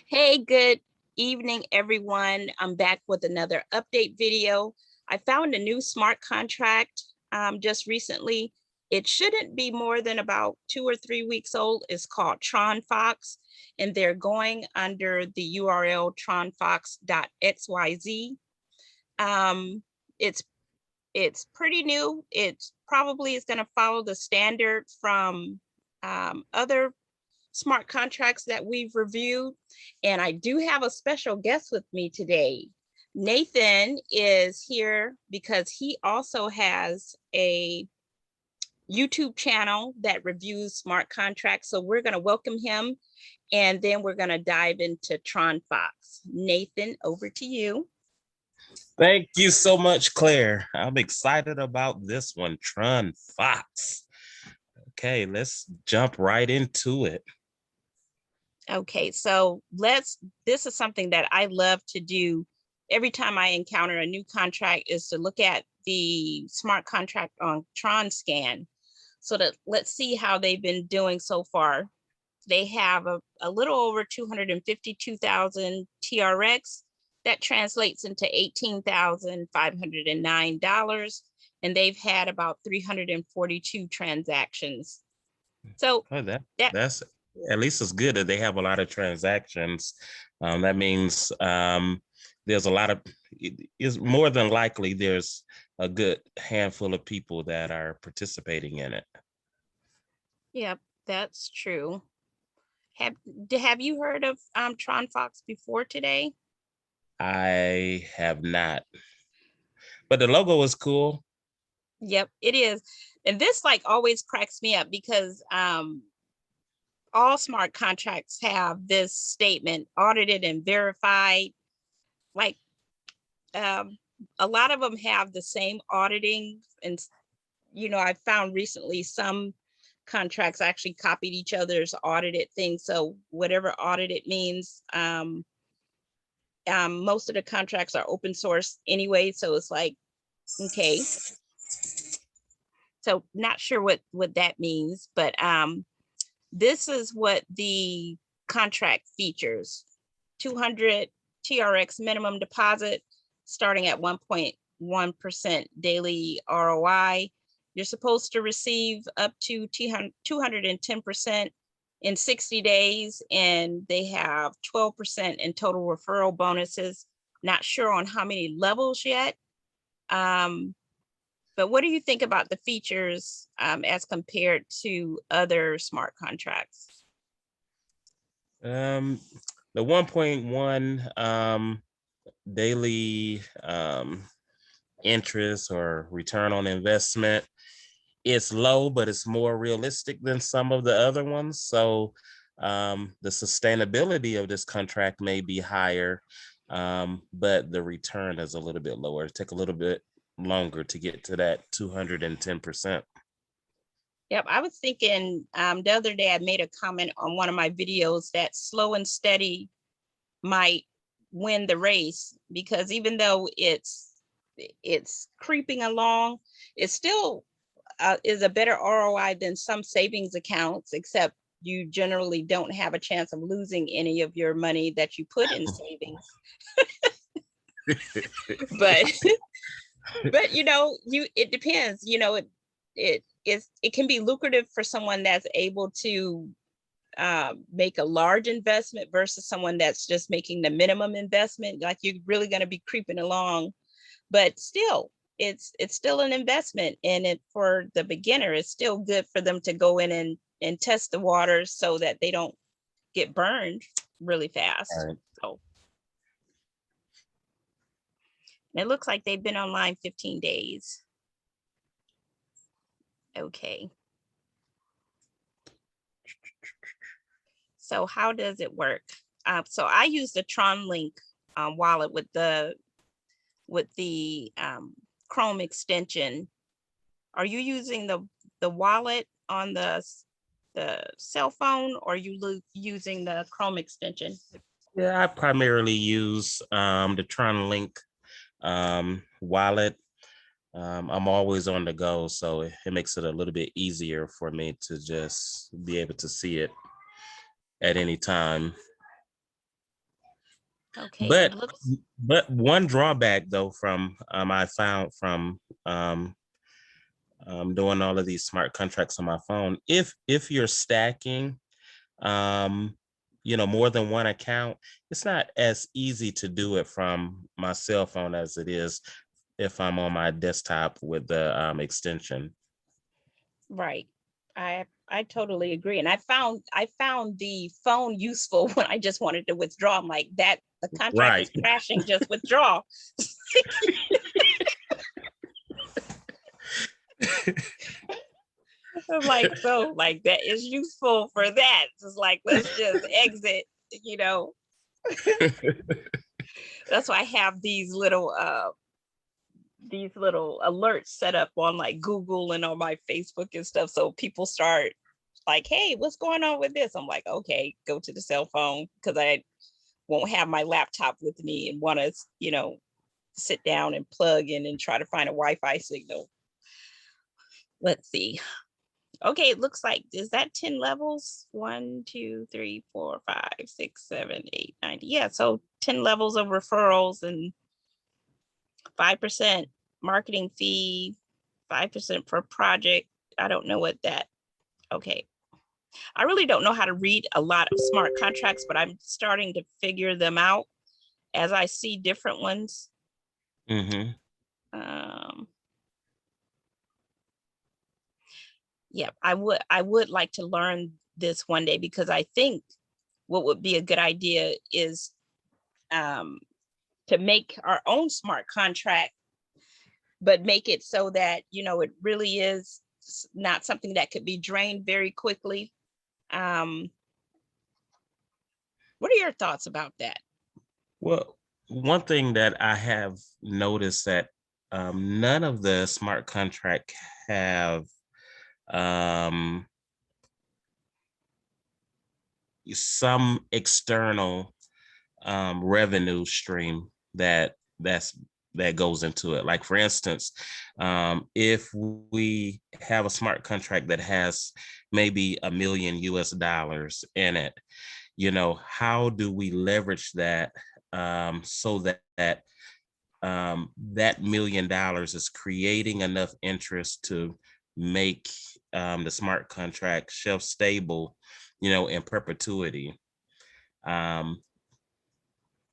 Hey, good evening, everyone. I'm back with another update video. I found a new smart contract just recently. It shouldn't be more than about 2 or 3 weeks old. It's called Tronfox, and they're going under the URL tronfox.xyz. It's pretty new. It probably is going to follow the standard from other smart contracts that we've reviewed. And I do have a special guest with me today. Nathan is here because he also has a YouTube channel that reviews smart contracts. So we're going to welcome him, and then we're going to dive into Tronfox. Nathan, over to you. Thank you so much, Claire. I'm excited about this one, Tronfox. Okay, let's jump right into it. Okay, so this is something that I love to do every time I encounter a new contract, is to look at the smart contract on TronScan. So let's see how they've been doing so far. They have a little over 252,000 TRX. That translates into $18,509. And they've had about 342 transactions. So that's at least it's good that they have a lot of transactions. That means there's a lot of, is more than likely there's a good handful of people that are participating in it. Yep, that's true. Have you heard of Tronfox before today? I have not, but the logo is cool. Yep, it is. And this like always cracks me up because all smart contracts have this statement, audited and verified. Like a lot of them have the same auditing. And, you know, I found recently some contracts actually copied each other's audited things. So whatever audited means, most of the contracts are open source anyway. So it's like, okay. So not sure what that means, but this is what the contract features. 200 TRX minimum deposit starting at 1.1% daily ROI. You're supposed to receive up to 210% in 60 days, and they have 12% in total referral bonuses. Not sure on how many levels yet. But what do you think about the features as compared to other smart contracts? The 1.1 daily interest or return on investment, it's low, but it's more realistic than some of the other ones. So the sustainability of this contract may be higher, but the return is a little bit lower. It take a little bit longer to get to that 210%. Yep, I was thinking the other day I made a comment on one of my videos that slow and steady might win the race, because even though it's creeping along, it still is a better ROI than some savings accounts, except you generally don't have a chance of losing any of your money that you put in savings. but you know, it depends, you know, it can be lucrative for someone that's able to make a large investment versus someone that's just making the minimum investment. Like, you're really going to be creeping along, but still it's still an investment. And it, for the beginner, it's still good for them to go in and test the waters so that they don't get burned really fast. Right. So it looks like they've been online 15 days. Okay. So how does it work? So I use the Tron Link wallet with the Chrome extension. Are you using the wallet on the cell phone, or are you using the Chrome extension? Yeah, I primarily use the Tron Link wallet. I'm always on the go, so it makes it a little bit easier for me to just be able to see it. at any time. Okay, But it looks, one drawback though from I found from doing all of these smart contracts on my phone, if you're stacking more than one account, it's not as easy to do it from my cell phone as it is if I'm on my desktop with the extension. right. I totally agree. And I found the phone useful when I just wanted to withdraw. I'm like, that the contract Right. is crashing, just withdraw. I'm like, so like that is useful for that. It's like, let's just exit, you know. That's why I have these little alerts set up on like Google and on my Facebook and stuff. So people start like, hey, what's going on with this? I'm like, okay, go to the cell phone because I won't have my laptop with me and want to, sit down and plug in and try to find a Wi-Fi signal. Let's see. Okay, it looks like, is that 10 levels? 1, 2, 3, 4, 5, 6, 7, 8, 9. Yeah, so 10 levels of referrals and 5% marketing fee, 5% per project. I don't know what that, okay. I really don't know how to read a lot of smart contracts, but I'm starting to figure them out as I see different ones. Mm-hmm. Yeah, I would like to learn this one day, because I think what would be a good idea is to make our own smart contract, but make it so that, it really is not something that could be drained very quickly. Um, what are your thoughts about that? Well, one thing that I have noticed that none of the smart contract have um, some external revenue stream that goes into it. Like for instance, if we have a smart contract that has maybe $1 million US in it, how do we leverage that so that that $1 million is creating enough interest to make the smart contract shelf stable, in perpetuity. Um,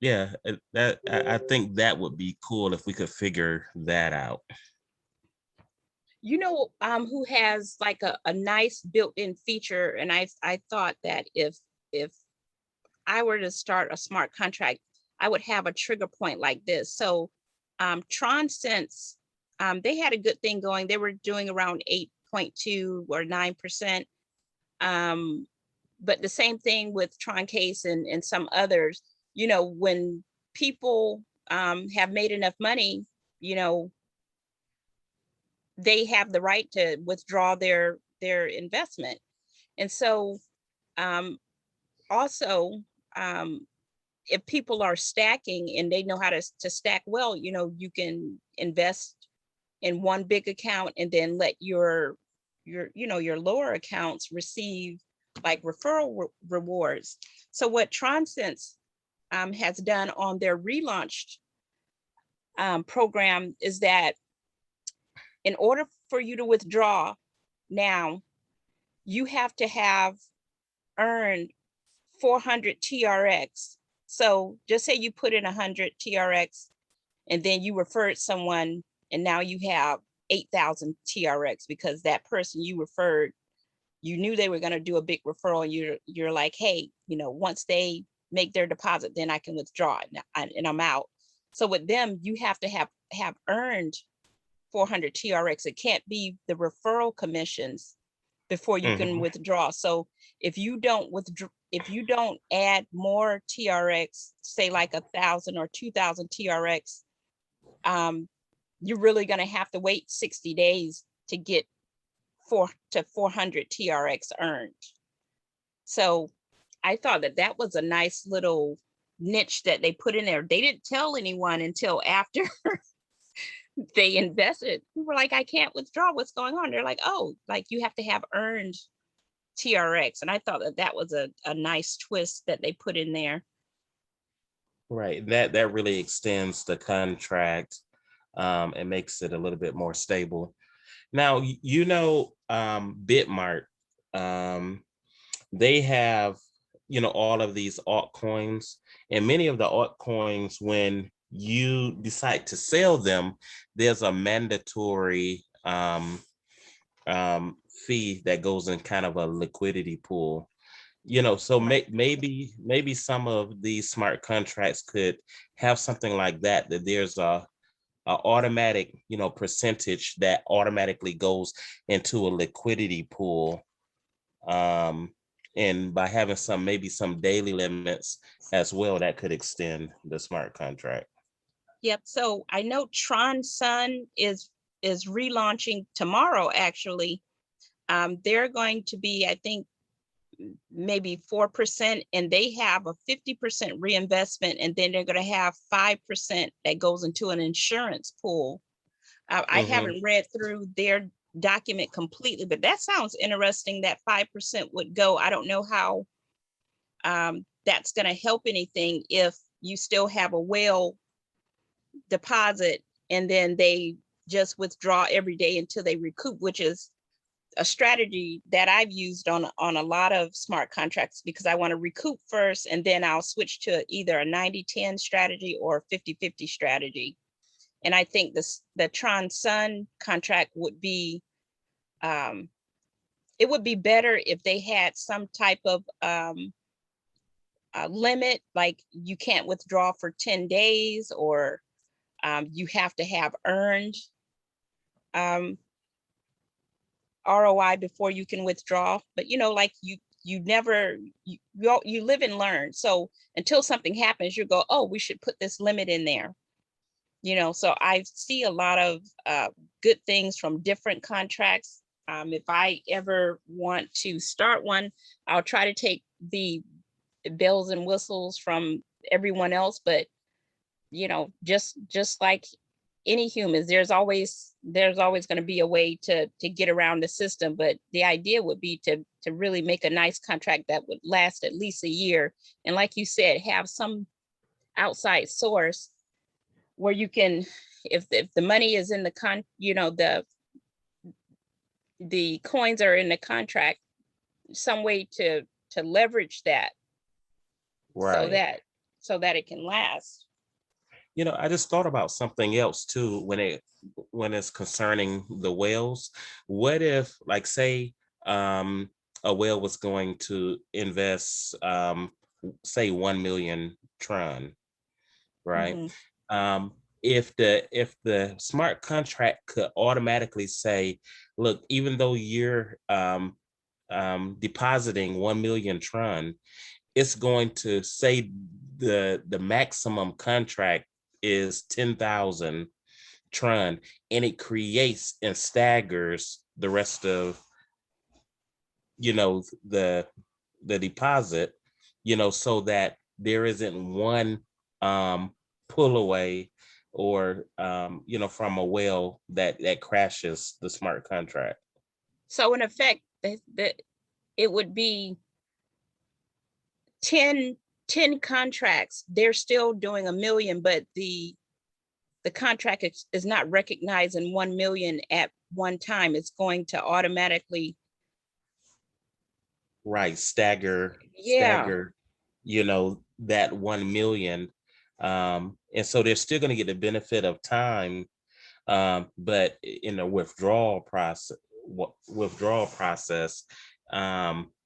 yeah, I think that would be cool if we could figure that out. Who has like a nice built-in feature, and I thought that if I were to start a smart contract, I would have a trigger point like this. So TronSense, they had a good thing going. They were doing around 8.2 or 9%. But the same thing with Troncase and some others, when people have made enough money, they have the right to withdraw their investment. And so also, if people are stacking and they know how to stack well, you can invest in one big account and then let your lower accounts receive like referral rewards. So what TronSense has done on their relaunched program is that in order for you to withdraw now, you have to have earned 400 TRX. So just say you put in 100 TRX and then you referred someone and now you have 8,000 TRX because that person you referred, you knew they were going to do a big referral, and you're like, hey, once they make their deposit, then I can withdraw it and I'm out. So with them, you have to have earned 400 TRX. It can't be the referral commissions before you can withdraw. So if you don't add more TRX, say like 1,000 or 2,000 TRX, you're really going to have to wait 60 days to get 400 TRX earned. So I thought that was a nice little niche that they put in there. They didn't tell anyone until after they invested. We were like, I can't withdraw. What's going on? They're like, oh, like you have to have earned TRX. And I thought that that was a nice twist that they put in there. Right. That really extends the contract and makes it a little bit more stable. Now, Bitmart, they have, all of these altcoins, and many of the altcoins, when you decide to sell them, there's a mandatory fee that goes in kind of a liquidity pool. So maybe some of these smart contracts could have something like that there's a automatic, percentage that automatically goes into a liquidity pool. And by having maybe some daily limits as well, that could extend the smart contract. Yep. So I know Tronsun is relaunching tomorrow, actually. They're going to be, I think, maybe 4%, and they have a 50% reinvestment, and then they're going to have 5% that goes into an insurance pool. I haven't read through their document completely, but that sounds interesting that 5% would go. I don't know how that's going to help anything if you still have a whale deposit and then they just withdraw every day until they recoup, which is a strategy that I've used on a lot of smart contracts, because I want to recoup first and then I'll switch to either a 90-10 strategy or 50-50 strategy. And I think the Tronsun contract would be, it would be better if they had some type of limit, like you can't withdraw for 10 days, or you have to have earned ROI before you can withdraw. But like you live and learn. So until something happens, you go, oh, we should put this limit in there. So I see a lot of good things from different contracts. If I ever want to start one, I'll try to take the bells and whistles from everyone else. But just like any humans, there's always going to be a way to get around the system. But the idea would be to really make a nice contract that would last at least a year, and like you said, have some outside source where you can, if the money is in the coins are in the contract, some way to leverage that, Right. so that it can last. I just thought about something else too when it's concerning the whales. What if, like, say, a whale was going to invest, say, 1 million tron, right? Mm-hmm. If the smart contract could automatically say, look, even though you're depositing 1 million tron, it's going to say the maximum contract is 10,000 tron, and it creates and staggers the rest of the deposit, so that there isn't one pull away or from a whale that crashes the smart contract. So in effect, it would be 10 contracts. They're still doing 1 million, but the contract is not recognizing 1 million at one time. It's going to automatically stagger that 1 million, and so they're still going to get the benefit of time, but in the withdrawal process,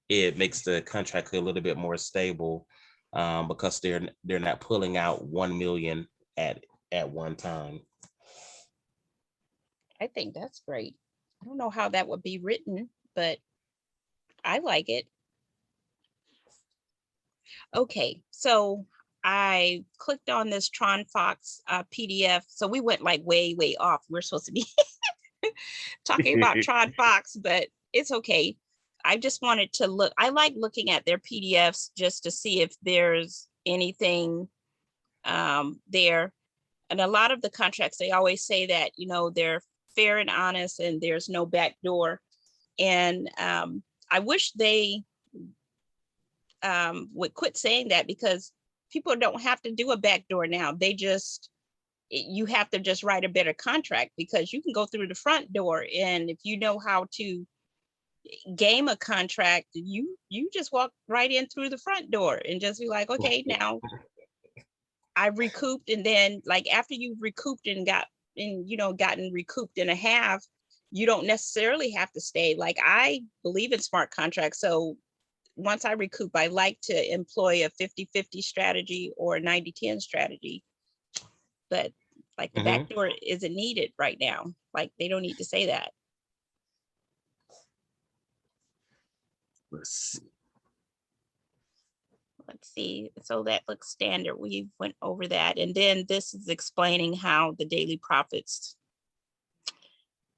it makes the contract a little bit more stable, because they're not pulling out 1 million at one time. I think that's great. I don't know how that would be written, but I like it. Okay, so I clicked on this Tronfox PDF. So we went like way off. We're supposed to be talking about Tronfox, but it's okay. I just wanted to look. I like looking at their PDFs just to see if there's anything there. And a lot of the contracts, they always say that, they're fair and honest and there's no backdoor. And I wish they would quit saying that, because people don't have to do a backdoor now. They just, you have to just write a better contract, because you can go through the front door, and if you know how to game a contract, you just walk right in through the front door and just be like, okay, now I've recouped. And then like after you've recouped and gotten recouped in a half, you don't necessarily have to stay. Like, I believe in smart contracts. So once I recoup, I like to employ a 50-50 strategy or a 90-10 strategy. But like the back door isn't needed right now. Like, they don't need to say that. Let's see. So that looks standard. We went over that. And then this is explaining how the daily profits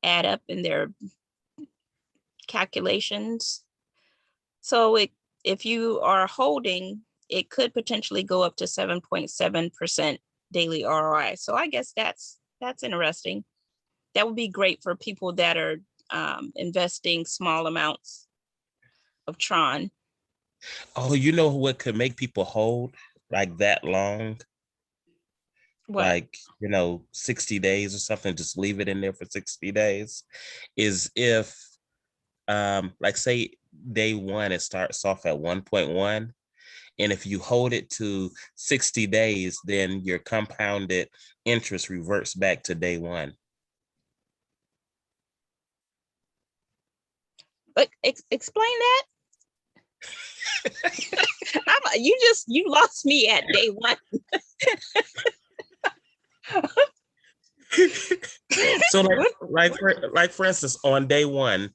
add up in their calculations. So if you are holding, it could potentially go up to 7.7% daily ROI. So I guess that's interesting. That would be great for people that are investing small amounts of Tron. Oh, you know what could make people hold like that long? What? Like, 60 days or something, just leave it in there for 60 days, is if, like say day one, it starts off at 1.1. And if you hold it to 60 days, then your compounded interest reverts back to day one. But explain that. You lost me at day one. So like for instance, on day one,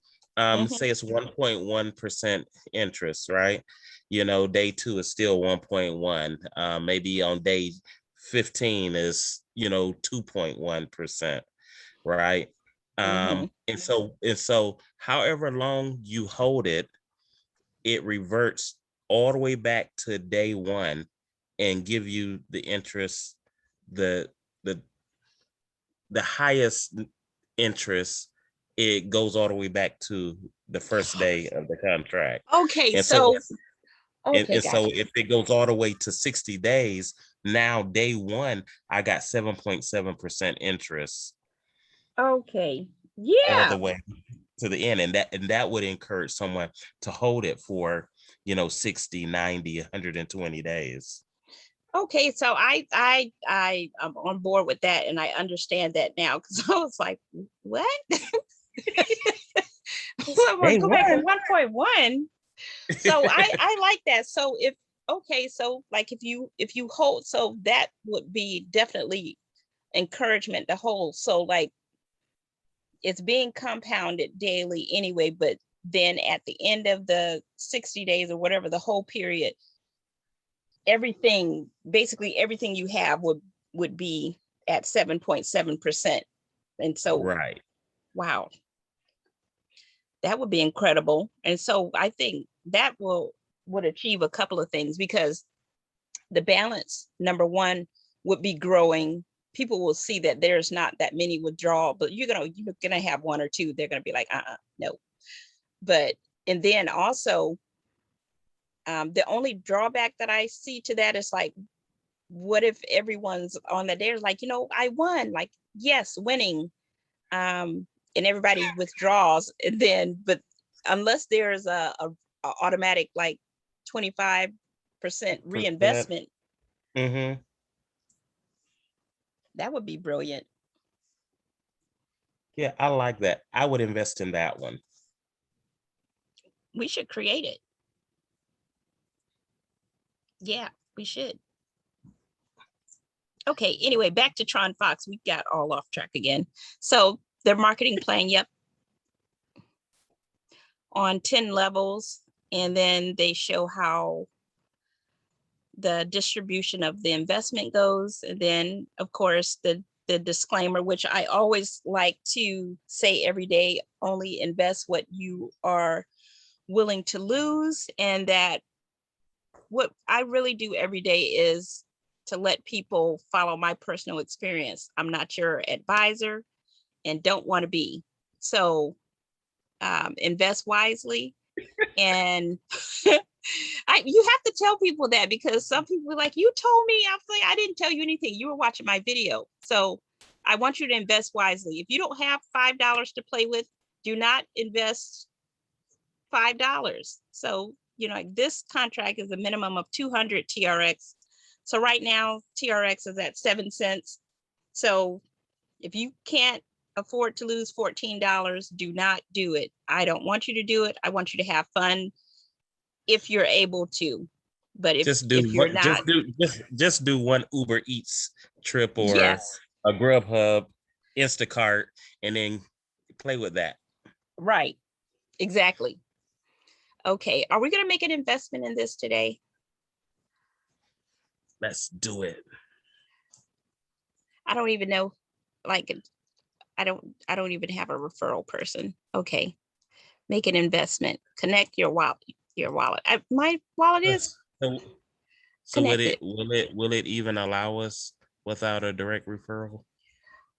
say it's 1.1% interest, right? Day two is still 1.1. Maybe on day 15 is 2.1%, right? And so however long you hold it, it reverts all the way back to day one and give you the interest, the highest interest. It goes all the way back to the first day of the contract. Okay, and so so if it goes all the way to 60 days, now day one, I got 7.7% interest. Okay. All the Yeah. way to the end. And that would encourage someone to hold it for 60, 90, 120 days. Okay, so I am on board with that, and I understand that now, because I was like, what? So I'm gonna go back to 1.1. So I like that. So so like if you hold, so that would be definitely encouragement to hold. So like it's being compounded daily anyway, but then at the end of the 60 days or whatever, the whole period, basically everything you have would be at 7.7%. And so, right. Wow, that would be incredible. And so I think that would achieve a couple of things, because the balance, number one, would be growing. People will see that there's not that many withdrawal, but you're gonna have one or two. They're gonna be like, no. But and then also, the only drawback that I see to that is like, what if everyone's on the day like, I won, like, yes, winning, and everybody withdraws, and then, but unless there's a automatic like 25% reinvestment, that would be brilliant. Yeah, I like that. I would invest in that one. We should create it. Yeah, we should. Okay, anyway, back to Tronfox. We got all off track again. So their marketing plan, yep, on 10 levels. And then they show how the distribution of the investment goes. And then, of course, the disclaimer, which I always like to say every day: only invest what you are willing to lose. And that what I really do every day is to let people follow my personal experience. I'm not your advisor and don't want to be. So invest wisely. And you have to tell people that, because some people are like, you told me. I was like, I didn't tell you anything. You were watching my video. So I want you to invest wisely. If you don't have $5 to play with, do not invest $5. So, this contract is a minimum of 200 TRX. So right now, TRX is at 7 cents. So if you can't afford to lose $14, do not do it. I don't want you to do it. I want you to have fun if you're able to. But if you're not, just do one Uber Eats trip or yes, a Grubhub, Instacart, and then play with that. right, exactly. Okay, are we going to make an investment in this today? Let's do it. I don't even know, like, I don't even have a referral person. Okay, make an investment. Connect your wallet. My wallet is So connected. will it even allow us without a direct referral?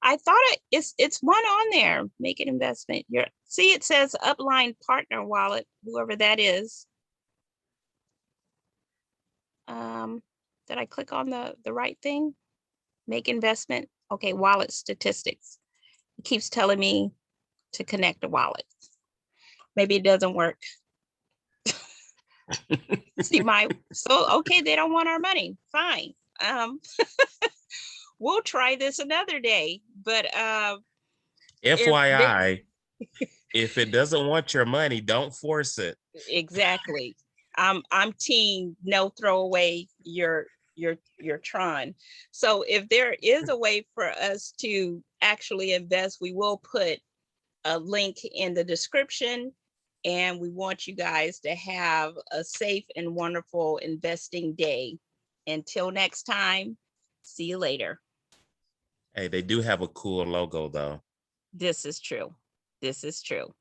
I thought it's one on there. Make an investment. See, it says upline partner wallet, whoever that is. Did I click on the right thing? Make investment. Okay, wallet statistics. It keeps telling me to connect a wallet. Maybe it doesn't work. See okay, they don't want our money. Fine. We'll try this another day. But FYI, if it doesn't want your money, don't force it. Exactly. I'm team no, throw away your Tron. So if there is a way for us to actually invest, we will put a link in the description, and we want you guys to have a safe and wonderful investing day. Until next time, see you later. Hey, they do have a cool logo though. This is true. This is true.